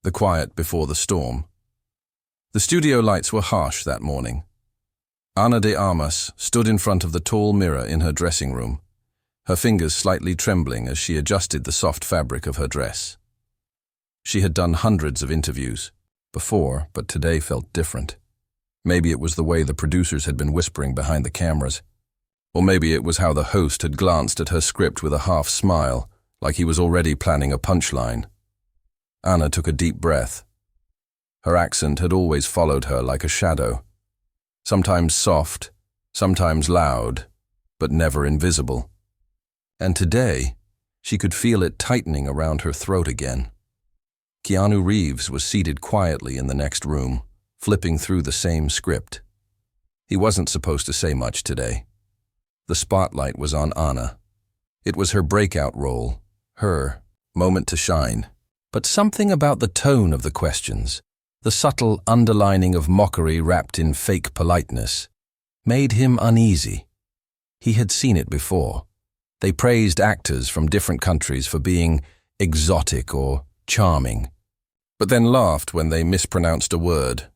the quiet before the storm. The studio lights were harsh that morning. Ana de Armas stood in front of the tall mirror in her dressing room, her fingers slightly trembling as she adjusted the soft fabric of her dress. She had done hundreds of interviews before, but today felt different. Maybe it was the way the producers had been whispering behind the cameras, or maybe it was how the host had glanced at her script with a half smile, like he was already planning a punchline. Ana took a deep breath. Her accent had always followed her like a shadow, sometimes soft, sometimes loud, but never invisible. And today, she could feel it tightening around her throat again. Keanu Reeves was seated quietly in the next room, flipping through the same script. He wasn't supposed to say much today. The spotlight was on Ana. It was her breakout role, her moment to shine. But something about the tone of the questions, the subtle underlining of mockery wrapped in fake politeness, made him uneasy. He had seen it before. They praised actors from different countries for being exotic or charming, but then laughed when they mispronounced a word.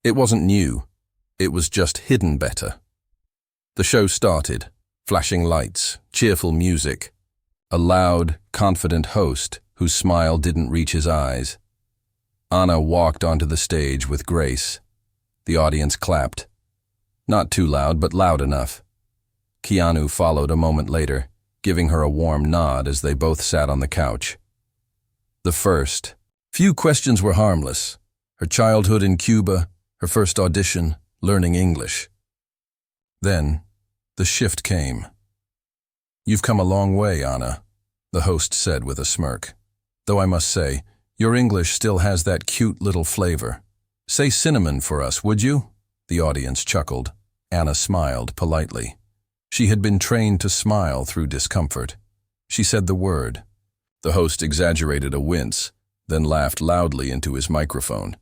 It wasn't new. It was just hidden better. The show started, flashing lights, cheerful music, a loud, confident host whose smile didn't reach his eyes. Ana walked onto the stage with grace. The audience clapped. Not too loud, but loud enough. Keanu followed a moment later, giving her a warm nod as they both sat on the couch. The first few questions were harmless. Her childhood in Cuba, her first audition, learning English. Then, the shift came. "You've come a long way, Ana," the host said with a smirk. "Though I must say, your English still has that cute little flavor. Say cinnamon for us, would you?" The audience chuckled. Ana smiled politely. She had been trained to smile through discomfort. She said the word. The host exaggerated a wince, then laughed loudly into his microphone.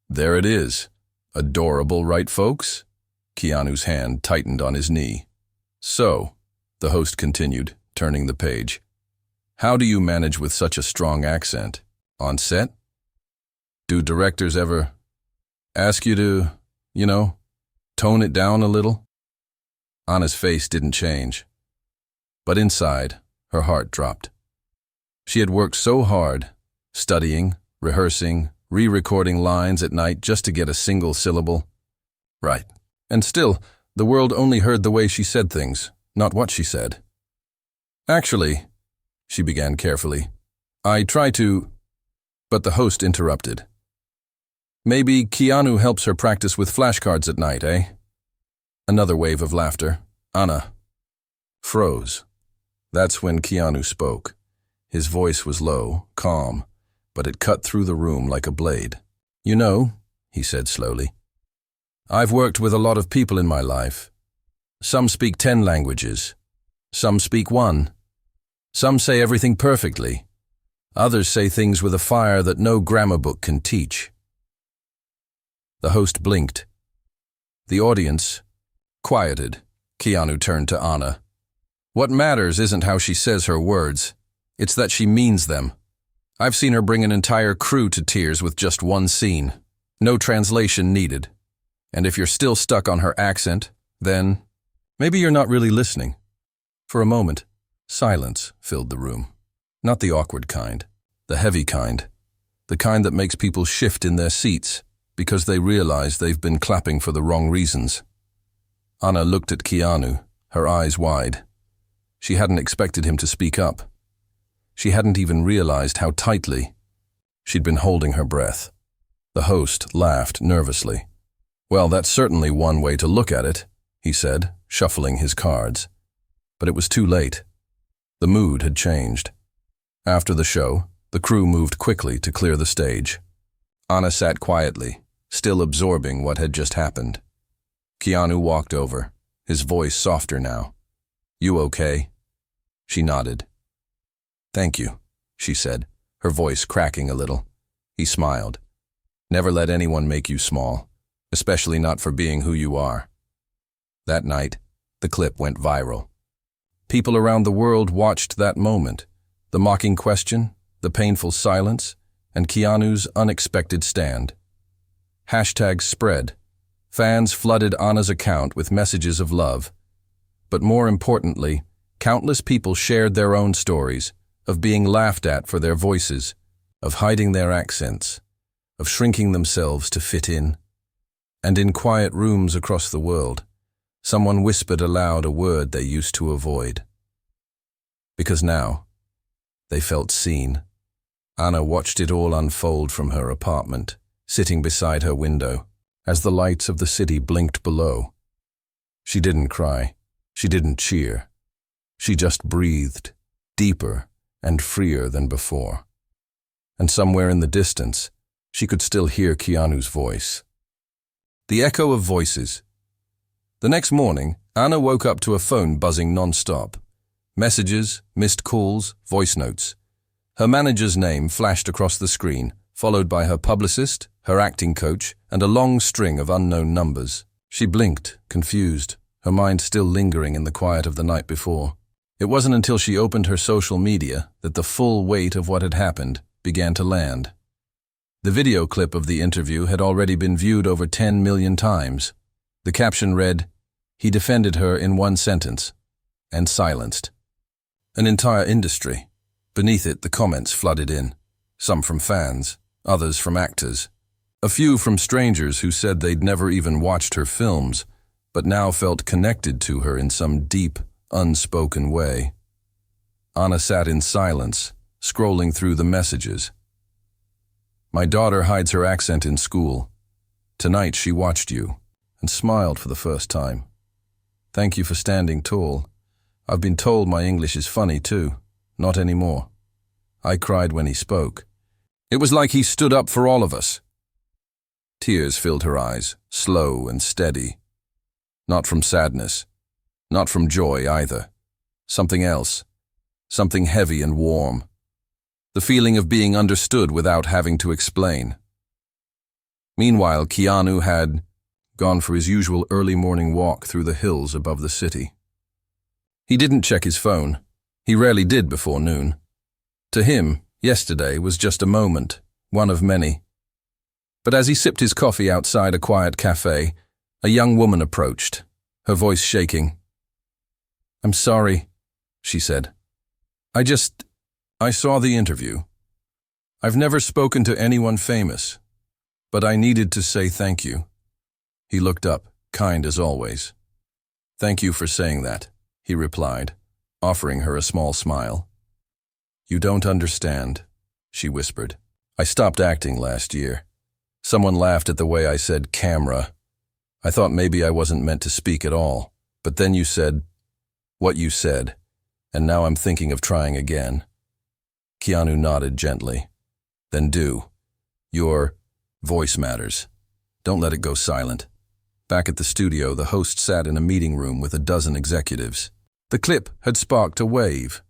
"There it is. Adorable, right, folks?" Keanu's hand tightened on his knee. "So," the host continued, turning the page, "how do you manage with such a strong accent? On set? Do directors ever ask you to, tone it down a little?" Ana's face didn't change, but inside, her heart dropped. She had worked so hard, studying, rehearsing, re-recording lines at night just to get a single syllable. Right. And still, the world only heard the way she said things, not what she said. "Actually," she began carefully, "I try to—" But the host interrupted. "Maybe Keanu helps her practice with flashcards at night, eh?" Another wave of laughter. Ana froze. That's when Keanu spoke. His voice was low, calm, but it cut through the room like a blade. "You know," he said slowly, "I've worked with a lot of people in my life. Some speak 10 languages. Some speak 1. Some say everything perfectly. Others say things with a fire that no grammar book can teach." The host blinked. The audience quieted. Keanu turned to Ana. "What matters isn't how she says her words. It's that she means them. I've seen her bring an entire crew to tears with just one scene. No translation needed. And if you're still stuck on her accent, then maybe you're not really listening." For a moment, silence filled the room. Not the awkward kind, the heavy kind. The kind that makes people shift in their seats because they realize they've been clapping for the wrong reasons. Ana looked at Keanu, her eyes wide. She hadn't expected him to speak up. She hadn't even realized how tightly. She'd been holding her breath. The host laughed nervously. "Well, that's certainly one way to look at it," he said, shuffling his cards. But it was too late. The mood had changed. After the show, the crew moved quickly to clear the stage. Ana sat quietly, still absorbing what had just happened. Keanu walked over, his voice softer now. "You okay?" She nodded. "Thank you," she said, her voice cracking a little. He smiled. "Never let anyone make you small, especially not for being who you are." That night, the clip went viral. People around the world watched that moment, the mocking question, the painful silence, and Keanu's unexpected stand. Hashtags spread. Fans flooded Anna's account with messages of love. But more importantly, countless people shared their own stories of being laughed at for their voices, of hiding their accents, of shrinking themselves to fit in. And in quiet rooms across the world, someone whispered aloud a word they used to avoid. Because now, they felt seen. Anna watched it all unfold from her apartment, sitting beside her window, as the lights of the city blinked below. She didn't cry. She didn't cheer. She just breathed, deeper and freer than before. And somewhere in the distance, she could still hear Keanu's voice. The echo of voices. The next morning, Anna woke up to a phone buzzing non-stop. Messages, missed calls, voice notes. Her manager's name flashed across the screen, followed by her publicist, her acting coach, and a long string of unknown numbers. She blinked, confused, her mind still lingering in the quiet of the night before. It wasn't until she opened her social media that the full weight of what had happened began to land. The video clip of the interview had already been viewed over 10 million times. The caption read, "He defended her in one sentence," and silenced. An entire industry. Beneath it, the comments flooded in, some from fans, others from actors, a few from strangers who said they'd never even watched her films, but now felt connected to her in some deep, unspoken way. Anna sat in silence, scrolling through the messages. "My daughter hides her accent in school. Tonight she watched you and smiled for the first time. Thank you for standing tall. I've been told my English is funny too. Not anymore. I cried when he spoke. It was like he stood up for all of us." Tears filled her eyes, slow and steady. Not from sadness. Not from joy either. Something else. Something heavy and warm. The feeling of being understood without having to explain. Meanwhile, Keanu had gone for his usual early morning walk through the hills above the city. He didn't check his phone. He rarely did before noon. To him, yesterday was just a moment, one of many. But as he sipped his coffee outside a quiet cafe, a young woman approached, her voice shaking. "I'm sorry," she said. I saw the interview. I've never spoken to anyone famous, but I needed to say thank you." He looked up, kind as always. "Thank you for saying that," he replied, offering her a small smile. "You don't understand," she whispered. "I stopped acting last year. Someone laughed at the way I said camera. I thought maybe I wasn't meant to speak at all, but then you said what you said, and now I'm thinking of trying again." Keanu nodded gently. "Then do. Your voice matters. Don't let it go silent." Back at the studio, the host sat in a meeting room with a dozen executives. The clip had sparked a wave.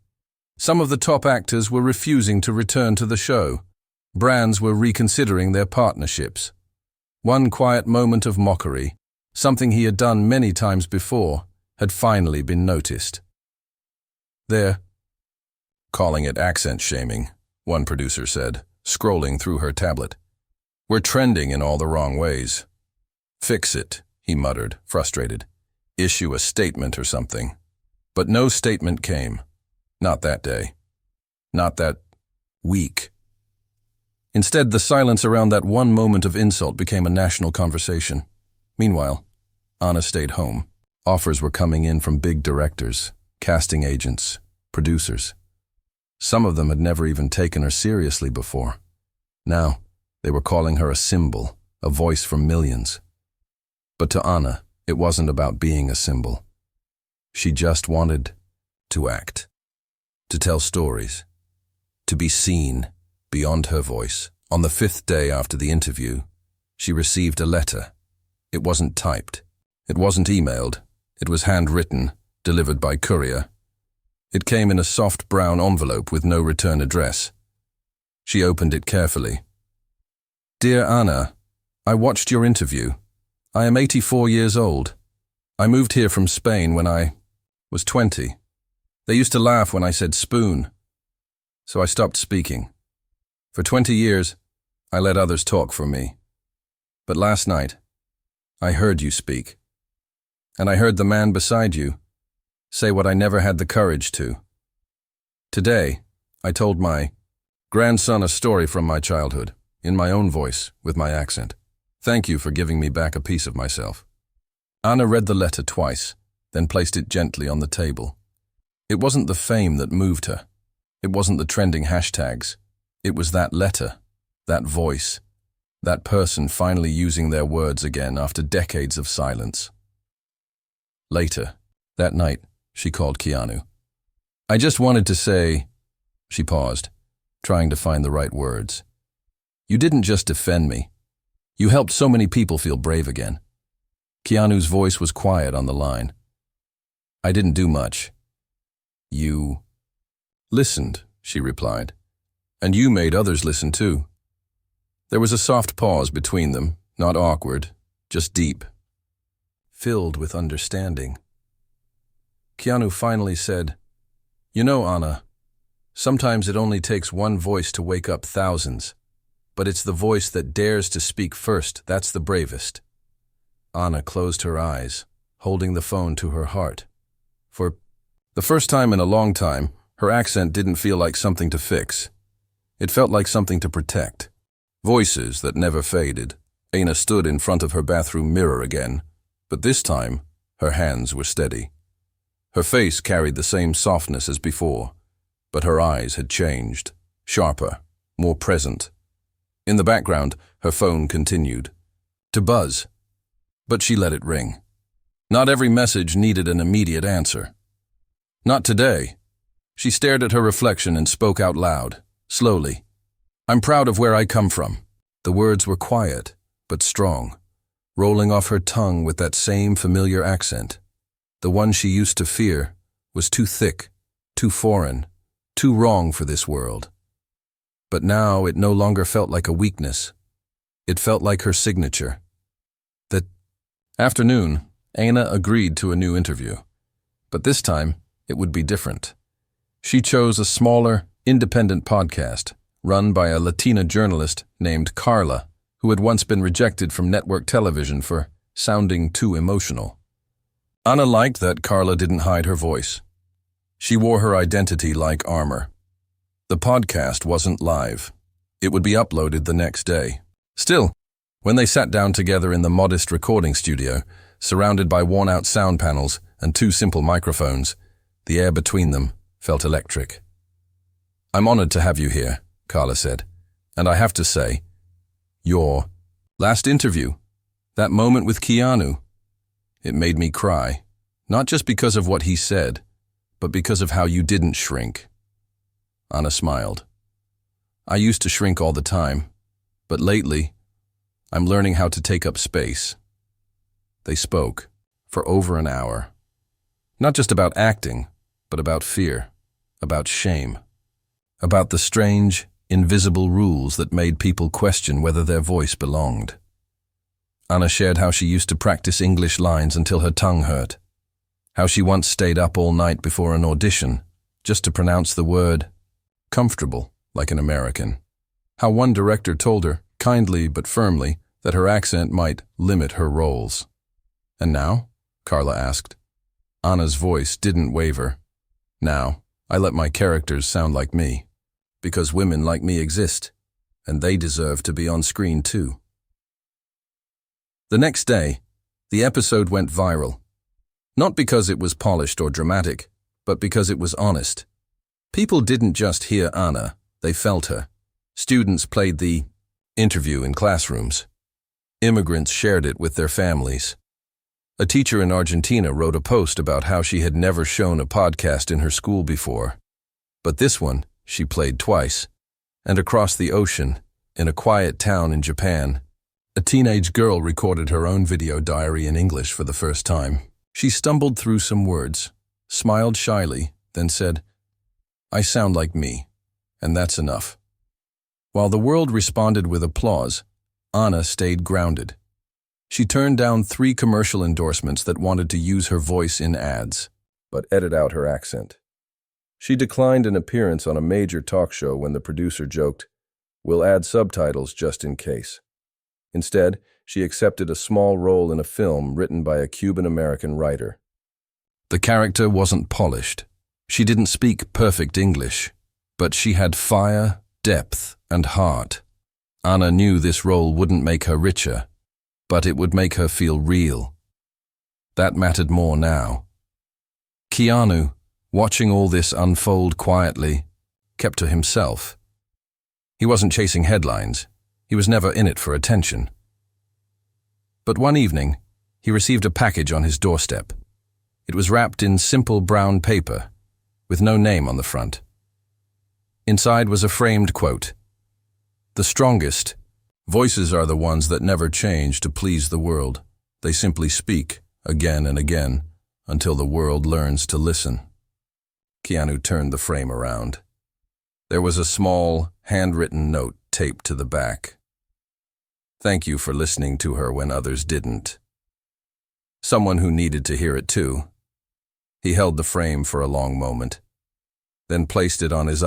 Some of the top actors were refusing to return to the show. Brands were reconsidering their partnerships. One quiet moment of mockery, something he had done many times before, had finally been noticed. "They're calling it accent shaming," one producer said, scrolling through her tablet. "We're trending in all the wrong ways." "Fix it," he muttered, frustrated. "Issue a statement or something." But no statement came. Not that day. Not that week. Instead, the silence around that one moment of insult became a national conversation. Meanwhile, Anna stayed home. Offers were coming in from big directors, casting agents, producers. Some of them had never even taken her seriously before. Now, they were calling her a symbol, a voice for millions. But to Anna, it wasn't about being a symbol. She just wanted to act, to tell stories, to be seen beyond her voice. On the 5th day after the interview, she received a letter. It wasn't typed. It wasn't emailed. It was handwritten, delivered by courier. It came in a soft brown envelope with no return address. She opened it carefully. "Dear Anna, I watched your interview. I am 84 years old. I moved here from Spain when I was 20. They used to laugh when I said spoon, so I stopped speaking. For 20 years, I let others talk for me. But last night, I heard you speak. And I heard the man beside you say what I never had the courage to. Today, I told my grandson a story from my childhood, in my own voice, with my accent. Thank you for giving me back a piece of myself. Anna read the letter twice, then placed it gently on the table. It wasn't the fame that moved her. It wasn't the trending hashtags. It was that letter, that voice, that person finally using their words again after decades of silence. Later, that night, she called Keanu. I just wanted to say, she paused, trying to find the right words. You didn't just defend me. You helped so many people feel brave again. Keanu's voice was quiet on the line. I didn't do much. You listened, she replied. And you made others listen too. There was a soft pause between them, not awkward, just deep, filled with understanding. Keanu finally said, You know, Anna, sometimes it only takes one voice to wake up thousands, but it's the voice that dares to speak first that's the bravest. Anna closed her eyes, holding the phone to her heart. For the first time in a long time, her accent didn't feel like something to fix. It felt like something to protect. Voices that never faded. Anna stood in front of her bathroom mirror again, but this time, her hands were steady. Her face carried the same softness as before, but her eyes had changed, sharper, more present. In the background, her phone continued to buzz, but she let it ring. Not every message needed an immediate answer. Not today. She stared at her reflection and spoke out loud, slowly. I'm proud of where I come from. The words were quiet, but strong, rolling off her tongue with that same familiar accent. The one she used to fear was too thick, too foreign, too wrong for this world. But now it no longer felt like a weakness. It felt like her signature. That afternoon, Anna agreed to a new interview. But this time, it would be different. She chose a smaller, independent podcast run by a Latina journalist named Carla, who had once been rejected from network television for sounding too emotional. Anna liked that Carla didn't hide her voice. She wore her identity like armor. The podcast wasn't live. It would be uploaded the next day. Still, when they sat down together in the modest recording studio, surrounded by worn-out sound panels and two simple microphones, the air between them felt electric. I'm honored to have you here, Carla said, and I have to say, your last interview, that moment with Keanu, it made me cry, not just because of what he said, but because of how you didn't shrink. Anna smiled. I used to shrink all the time, but lately, I'm learning how to take up space. They spoke for over an hour. Not just about acting, but about fear, about shame, about the strange, invisible rules that made people question whether their voice belonged. Anna shared how she used to practice English lines until her tongue hurt, how she once stayed up all night before an audition just to pronounce the word comfortable like an American, how one director told her, kindly but firmly, that her accent might limit her roles. And now? Carla asked. Anna's voice didn't waver. Now, I let my characters sound like me, because women like me exist, and they deserve to be on screen too. The next day, the episode went viral. Not because it was polished or dramatic, but because it was honest. People didn't just hear Anna, they felt her. Students played the interview in classrooms. Immigrants shared it with their families. A teacher in Argentina wrote a post about how she had never shown a podcast in her school before. But this one, she played twice. And across the ocean, in a quiet town in Japan, a teenage girl recorded her own video diary in English for the first time. She stumbled through some words, smiled shyly, then said, I sound like me, and that's enough. While the world responded with applause, Anna stayed grounded. She turned down 3 commercial endorsements that wanted to use her voice in ads, but edit out her accent. She declined an appearance on a major talk show when the producer joked, We'll add subtitles just in case." Instead, she accepted a small role in a film written by a Cuban-American writer. The character wasn't polished. She didn't speak perfect English, but she had fire, depth, and heart. Anna knew this role wouldn't make her richer, but it would make her feel real. That mattered more now. Keanu, watching all this unfold quietly, kept to himself. He wasn't chasing headlines. He was never in it for attention. But one evening, he received a package on his doorstep. It was wrapped in simple brown paper, with no name on the front. Inside was a framed quote: "The strongest voices are the ones that never change to please the world. They simply speak, again and again, until the world learns to listen." Keanu turned the frame around. There was a small, handwritten note taped to the back. "Thank you for listening to her when others didn't." Someone who needed to hear it too. He held the frame for a long moment, then placed it on his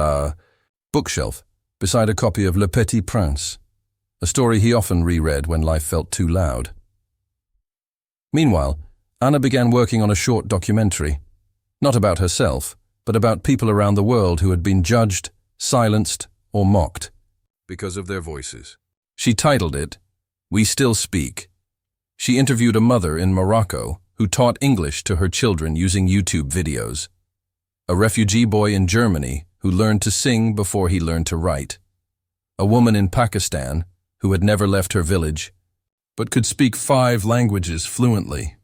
bookshelf beside a copy of Le Petit Prince, a story he often reread when life felt too loud. Meanwhile, Anna began working on a short documentary, not about herself, but about people around the world who had been judged, silenced, or mocked because of their voices. She titled it, "We Still Speak." She interviewed a mother in Morocco who taught English to her children using YouTube videos, a refugee boy in Germany who learned to sing before he learned to write, a woman in Pakistan who had never left her village, but could speak 5 languages fluently.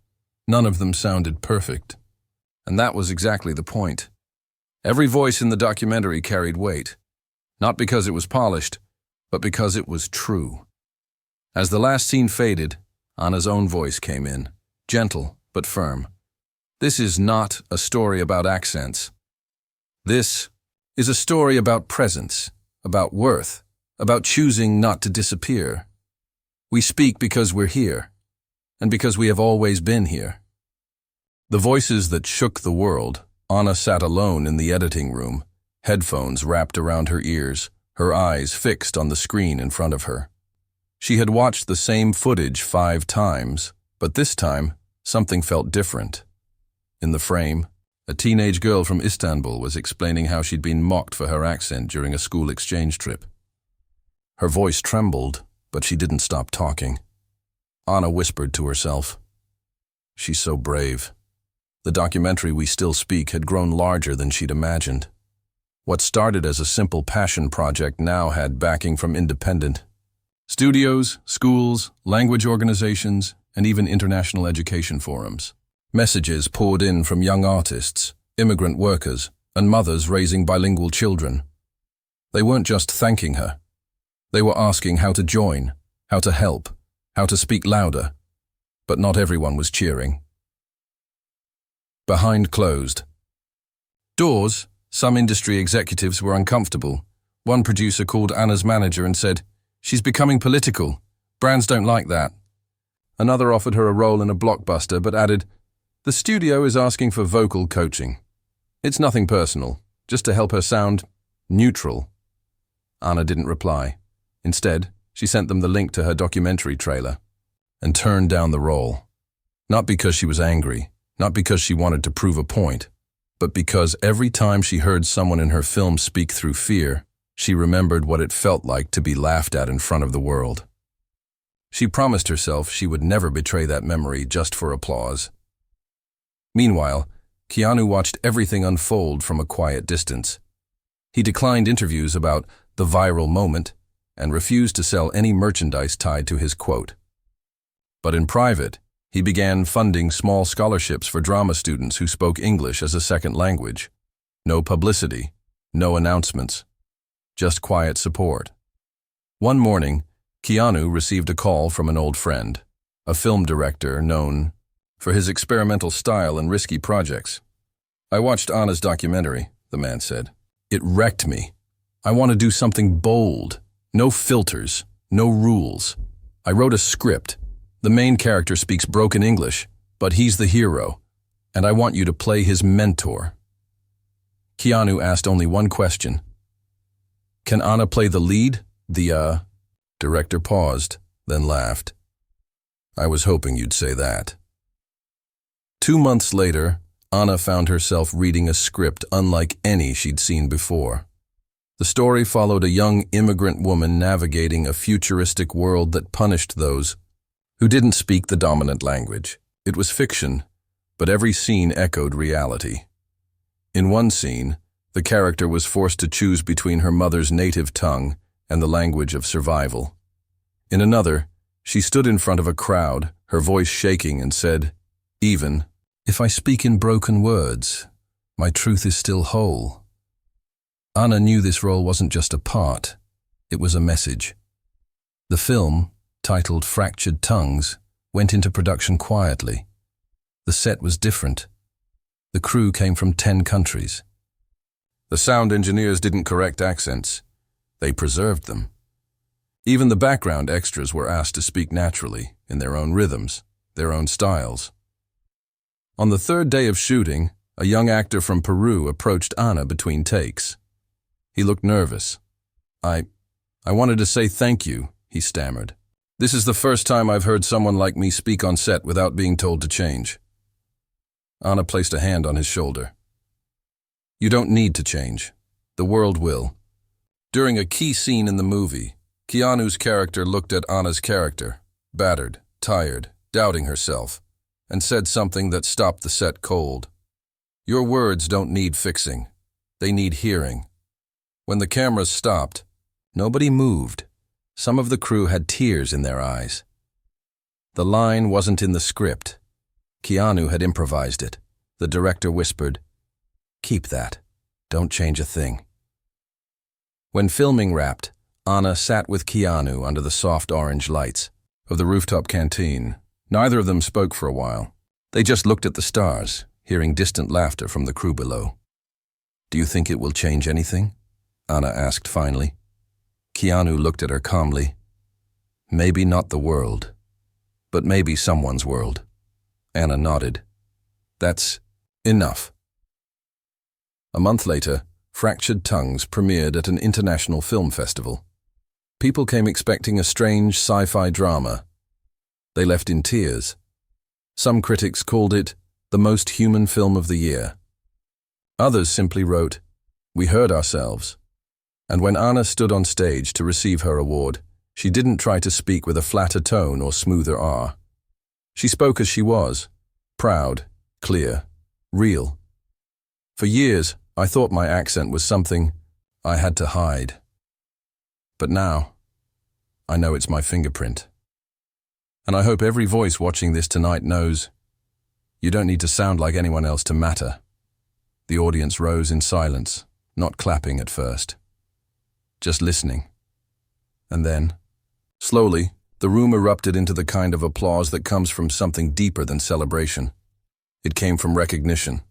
None of them sounded perfect. And that was exactly the point. Every voice in the documentary carried weight, not because it was polished, but because it was true. As the last scene faded, Anna's own voice came in, gentle but firm. This is not a story about accents. This is a story about presence, about worth, about choosing not to disappear. We speak because we're here, and because we have always been here. The voices that shook the world. Anna sat alone in the editing room, headphones wrapped around her ears, her eyes fixed on the screen in front of her. She had watched the same footage 5 times, but this time, something felt different. In the frame, a teenage girl from Istanbul was explaining how she'd been mocked for her accent during a school exchange trip. Her voice trembled, but she didn't stop talking. Anna whispered to herself, "She's so brave." The documentary We Still Speak had grown larger than she'd imagined. What started as a simple passion project now had backing from independent studios, schools, language organizations, and even international education forums. Messages poured in from young artists, immigrant workers, and mothers raising bilingual children. They weren't just thanking her. They were asking how to join, how to help, how to speak louder. But not everyone was cheering. Behind closed doors, some industry executives were uncomfortable. One producer called Anna's manager and said, "She's becoming political. Brands don't like that." Another offered her a role in a blockbuster but added, "The studio is asking for vocal coaching. It's nothing personal, just to help her sound neutral." Anna didn't reply. Instead, she sent them the link to her documentary trailer and turned down the role. Not because she was angry, not because she wanted to prove a point, but because every time she heard someone in her film speak through fear, she remembered what it felt like to be laughed at in front of the world. She promised herself she would never betray that memory just for applause. Meanwhile, Keanu watched everything unfold from a quiet distance. He declined interviews about the viral moment and refused to sell any merchandise tied to his quote. But in private, he began funding small scholarships for drama students who spoke English as a second language. No publicity, no announcements, just quiet support. One morning, Keanu received a call from an old friend, a film director known for his experimental style and risky projects. "I watched Anna's documentary," the man said. "It wrecked me. I want to do something bold. No filters, no rules. I wrote a script. The main character speaks broken English, but he's the hero, and I want you to play his mentor." Keanu asked only one question. "Can Anna play the lead, The director paused, then laughed. I was hoping you'd say that. 2 months later, Anna found herself reading a script unlike any she'd seen before. The story followed a young immigrant woman navigating a futuristic world that punished those who didn't speak the dominant language. It was fiction, but every scene echoed reality. In one scene, the character was forced to choose between her mother's native tongue and the language of survival. In another, she stood in front of a crowd, her voice shaking, and said, "Even if I speak in broken words, my truth is still whole." Anna knew this role wasn't just a part, it was a message. The film, titled Fractured Tongues, went into production quietly. The set was different. The crew came from 10 countries. The sound engineers didn't correct accents. They preserved them. Even the background extras were asked to speak naturally, in their own rhythms, their own styles. On the 3rd day of shooting, a young actor from Peru approached Anna between takes. He looked nervous. I wanted to say thank you," he stammered. "This is the first time I've heard someone like me speak on set without being told to change." Anna placed a hand on his shoulder. "You don't need to change. The world will." During a key scene in the movie, Keanu's character looked at Anna's character, battered, tired, doubting herself, and said something that stopped the set cold. "Your words don't need fixing. They need hearing." When the cameras stopped, nobody moved. Some of the crew had tears in their eyes. The line wasn't in the script. Keanu had improvised it. The director whispered, "Keep that. Don't change a thing." When filming wrapped, Anna sat with Keanu under the soft orange lights of the rooftop canteen. Neither of them spoke for a while. They just looked at the stars, hearing distant laughter from the crew below. "Do you think it will change anything?" Anna asked finally. Keanu looked at her calmly. "Maybe not the world, but maybe someone's world." Anna nodded. "That's enough." A month later, Fractured Tongues premiered at an international film festival. People came expecting a strange sci-fi drama. They left in tears. Some critics called it the most human film of the year. Others simply wrote, "We heard ourselves." And when Anna stood on stage to receive her award, she didn't try to speak with a flatter tone or smoother R. She spoke as she was, proud, clear, real. For years, I thought my accent was something I had to hide. But now, I know it's my fingerprint. And I hope every voice watching this tonight knows you don't need to sound like anyone else to matter. The audience rose in silence, not clapping at first, just listening. And then, slowly, the room erupted into the kind of applause that comes from something deeper than celebration. It came from recognition.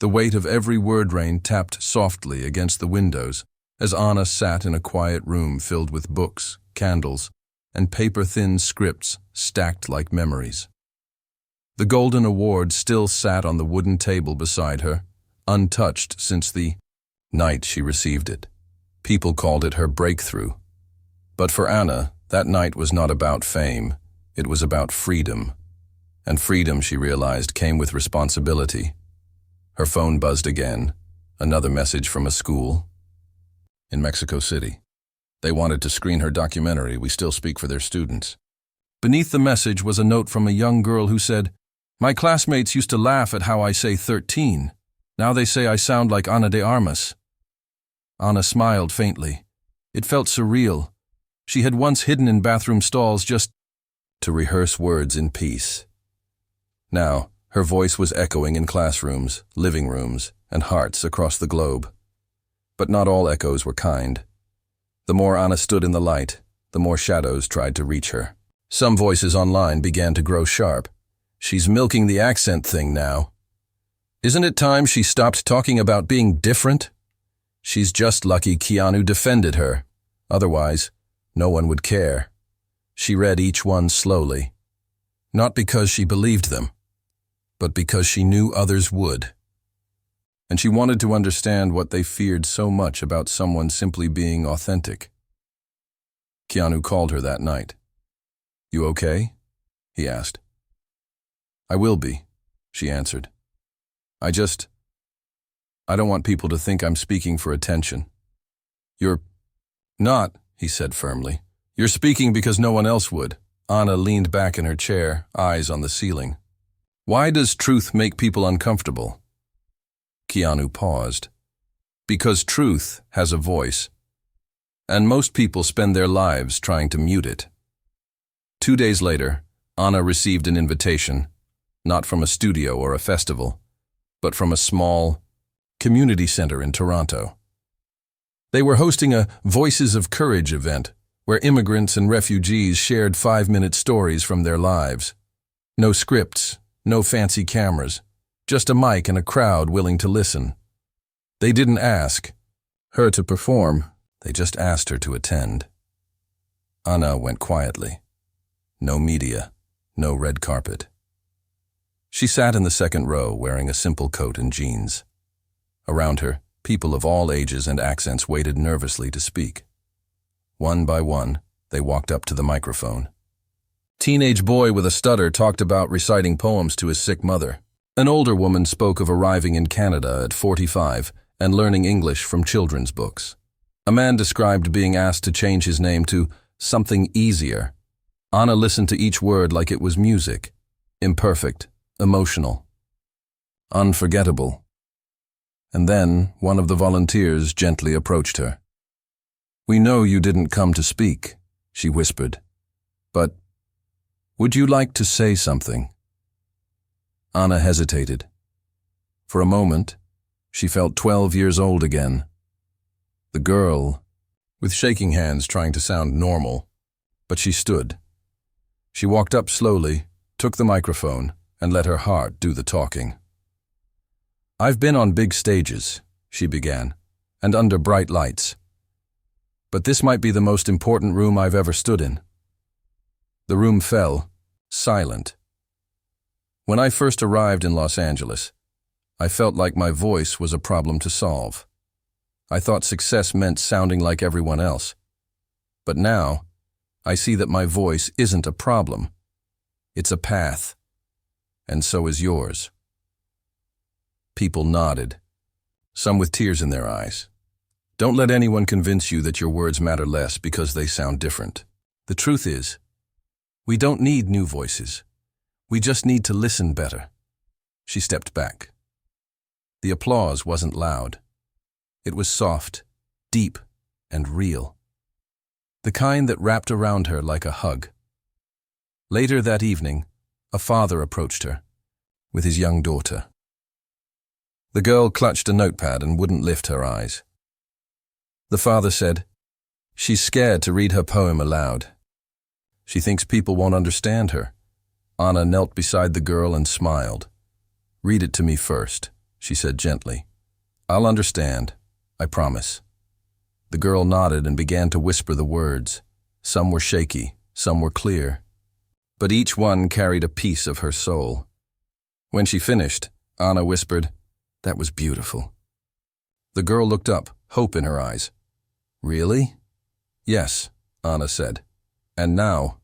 The weight of every word rain tapped softly against the windows as Anna sat in a quiet room filled with books, candles, and paper-thin scripts stacked like memories. The Golden Award still sat on the wooden table beside her, untouched since the night she received it. People called it her breakthrough. But for Anna, that night was not about fame. It was about freedom. And freedom, she realized, came with responsibility. Her phone buzzed again, another message from a school in Mexico City. They wanted to screen her documentary, We Still Speak for Their Students. Beneath the message was a note from a young girl who said, "My classmates used to laugh at how I say 13. Now they say I sound like Ana de Armas." Anna smiled faintly. It felt surreal. She had once hidden in bathroom stalls just to rehearse words in peace. Now, her voice was echoing in classrooms, living rooms, and hearts across the globe. But not all echoes were kind. The more Anna stood in the light, the more shadows tried to reach her. Some voices online began to grow sharp. "She's milking the accent thing now. Isn't it time she stopped talking about being different? She's just lucky Keanu defended her. Otherwise, no one would care." She read each one slowly. Not because she believed them, but because she knew others would. And she wanted to understand what they feared so much about someone simply being authentic. Keanu called her that night. "You okay?" he asked. "I will be," she answered. I don't want people to think I'm speaking for attention." "You're not," he said firmly. "You're speaking because no one else would." Anna leaned back in her chair, eyes on the ceiling. "Why does truth make people uncomfortable?" Keanu paused. "Because truth has a voice, and most people spend their lives trying to mute it." 2 days later, Anna received an invitation, not from a studio or a festival, but from a small community center in Toronto. They were hosting a Voices of Courage event where immigrants and refugees shared 5-minute stories from their lives. No scripts, no fancy cameras, just a mic and a crowd willing to listen. They didn't ask her to perform, they just asked her to attend. Anna went quietly. No media, no red carpet. She sat in the second row wearing a simple coat and jeans. Around her, people of all ages and accents waited nervously to speak. One by one, they walked up to the microphone. Teenage boy with a stutter talked about reciting poems to his sick mother. An older woman spoke of arriving in Canada at 45 and learning English from children's books. A man described being asked to change his name to something easier. Anna listened to each word like it was music. Imperfect, emotional, unforgettable. And then one of the volunteers gently approached her. "We know you didn't come to speak," she whispered. "But would you like to say something?" Anna hesitated. For a moment, she felt 12 years old again. The girl, with shaking hands trying to sound normal, but she stood. She walked up slowly, took the microphone, and let her heart do the talking. "I've been on big stages," she began, "and under bright lights. But this might be the most important room I've ever stood in." The room fell, silent. "When I first arrived in Los Angeles, I felt like my voice was a problem to solve. I thought success meant sounding like everyone else. But now, I see that my voice isn't a problem. It's a path. And so is yours." People nodded, some with tears in their eyes. Don't let anyone convince you that your words matter less because they sound different. The truth is, we don't need new voices. We just need to listen better. She stepped back. The applause wasn't loud. It was soft, deep, and real. The kind that wrapped around her like a hug. Later that evening, a father approached her with his young daughter. The girl clutched a notepad and wouldn't lift her eyes. The father said, "She's scared to read her poem aloud. She thinks people won't understand her." Anna knelt beside the girl and smiled. "Read it to me first," she said gently. "I'll understand, I promise." The girl nodded and began to whisper the words. Some were shaky, some were clear, but each one carried a piece of her soul. When she finished, Anna whispered, "That was beautiful." The girl looked up, hope in her eyes. "Really?" "Yes," Anna said. "And now,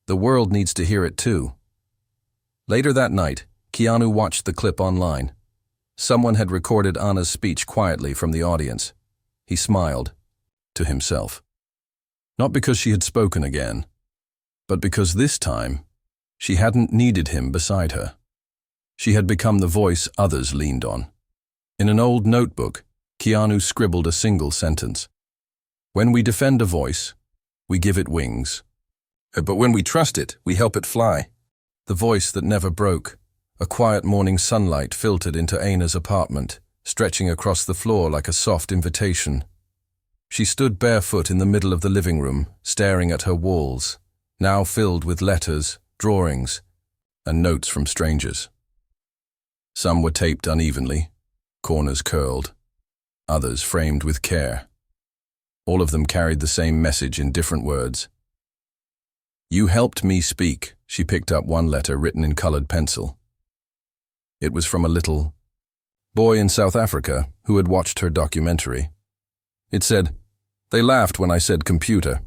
the world needs to hear it too." Later that night, Keanu watched the clip online. Someone had recorded Anna's speech quietly from the audience. He smiled, to himself. Not because she had spoken again, but because this time, she hadn't needed him beside her. She had become the voice others leaned on. In an old notebook, Keanu scribbled a single sentence. "When we defend a voice, we give it wings. But when we trust it, we help it fly." The voice that never broke. A quiet morning sunlight filtered into Anna's apartment, stretching across the floor like a soft invitation. She stood barefoot in the middle of the living room, staring at her walls, now filled with letters, drawings, and notes from strangers. Some were taped unevenly, corners curled, others framed with care. All of them carried the same message in different words. "You helped me speak." She picked up one letter written in colored pencil. It was from a little boy in South Africa who had watched her documentary. It said, "They laughed when I said computer,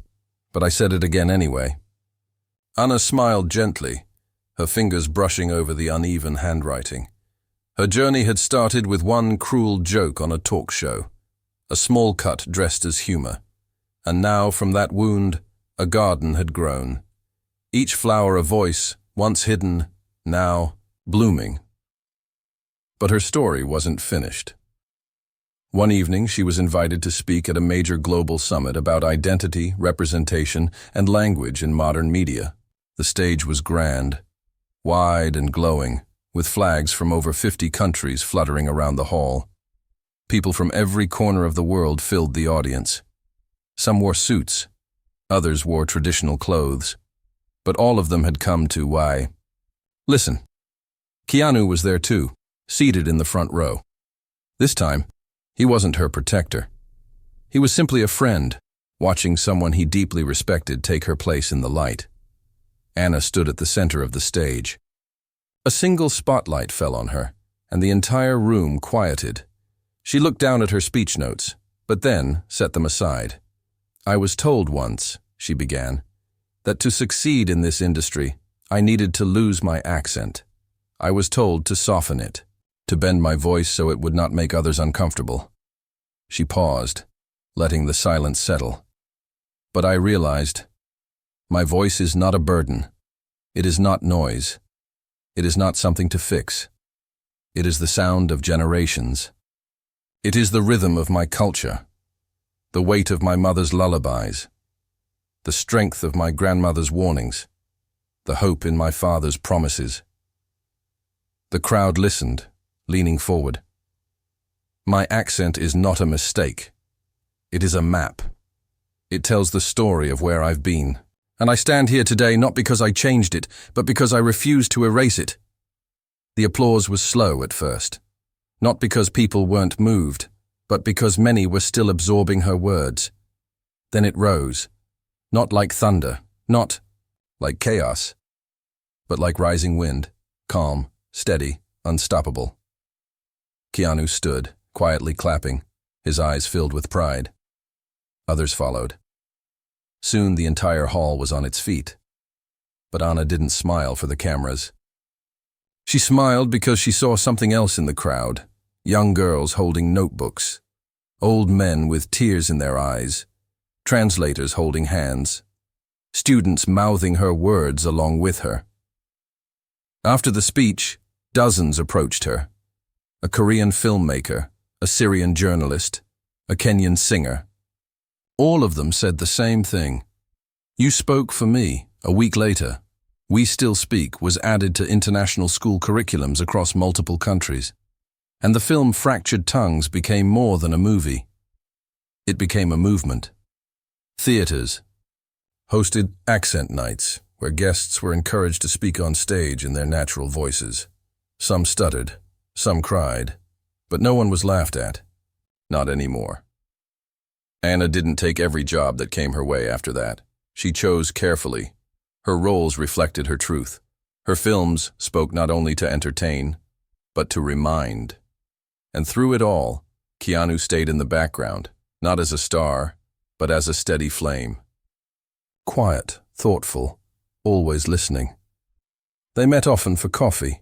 but I said it again anyway. Anna smiled gently, her fingers brushing over the uneven handwriting. Her journey had started with one cruel joke on a talk show, a small cut dressed as humor. And now, from that wound, a garden had grown. Each flower a voice, once hidden, now blooming. But her story wasn't finished. One evening, she was invited to speak at a major global summit about identity, representation, and language in modern media. The stage was grand, wide and glowing, with flags from over 50 countries fluttering around the hall. People from every corner of the world filled the audience. Some wore suits, others wore traditional clothes, but all of them had come to why. Listen, Keanu was there too, seated in the front row. This time, he wasn't her protector. He was simply a friend, watching someone he deeply respected take her place in the light. Anna stood at the center of the stage. A single spotlight fell on her, and the entire room quieted. She looked down at her speech notes, but then set them aside. I was told once, she began, that to succeed in this industry, I needed to lose my accent. I was told to soften it, to bend my voice so it would not make others uncomfortable. She paused, letting the silence settle. But I realized, my voice is not a burden. It is not noise. It is not something to fix. It is the sound of generations. It is the rhythm of my culture, the weight of my mother's lullabies, the strength of my grandmother's warnings, the hope in my father's promises. The crowd listened, leaning forward. My accent is not a mistake. It is a map. It tells the story of where I've been, and I stand here today not because I changed it, but because I refused to erase it. The applause was slow at first, not because people weren't moved, but because many were still absorbing her words. Then it rose, not like thunder, not like chaos, but like rising wind, calm, steady, unstoppable. Keanu stood, quietly clapping, his eyes filled with pride. Others followed. Soon the entire hall was on its feet. But Anna didn't smile for the cameras. She smiled because she saw something else in the crowd. Young girls holding notebooks, old men with tears in their eyes, translators holding hands, students mouthing her words along with her. After the speech, dozens approached her. A Korean filmmaker, a Syrian journalist, a Kenyan singer. All of them said the same thing. You spoke for me. A week later, We Still Speak was added to international school curriculums across multiple countries. And the film Fractured Tongues became more than a movie. It became a movement. Theaters hosted accent nights, where guests were encouraged to speak on stage in their natural voices. Some stuttered, some cried, but no one was laughed at. Not anymore. Anna didn't take every job that came her way after that. She chose carefully. Her roles reflected her truth. Her films spoke not only to entertain, but to remind. And through it all, Keanu stayed in the background, not as a star, but as a steady flame. Quiet, thoughtful, always listening. They met often for coffee,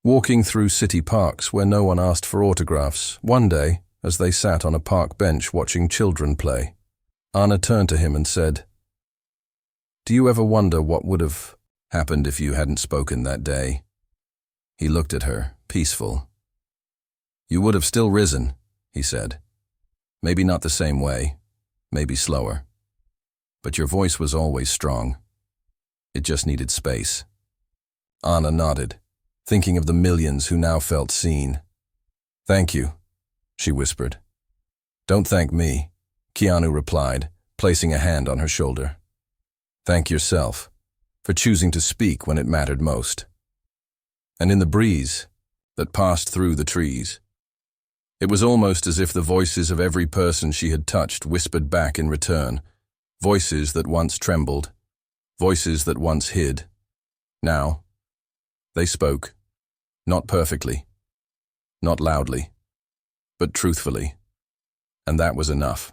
walking through city parks where no one asked for autographs. One day, as they sat on a park bench watching children play, Anna turned to him and said, "Do you ever wonder what would have happened if you hadn't spoken that day?" He looked at her, peaceful. "You would have still risen," he said. "Maybe not the same way, maybe slower. But your voice was always strong. It just needed space." Anna nodded, thinking of the millions who now felt seen. "Thank you," she whispered. "Don't thank me," Keanu replied, placing a hand on her shoulder. "Thank yourself for choosing to speak when it mattered most." And in the breeze that passed through the trees, it was almost as if the voices of every person she had touched whispered back in return, voices that once trembled, voices that once hid. Now, they spoke, not perfectly, not loudly, but truthfully, and that was enough.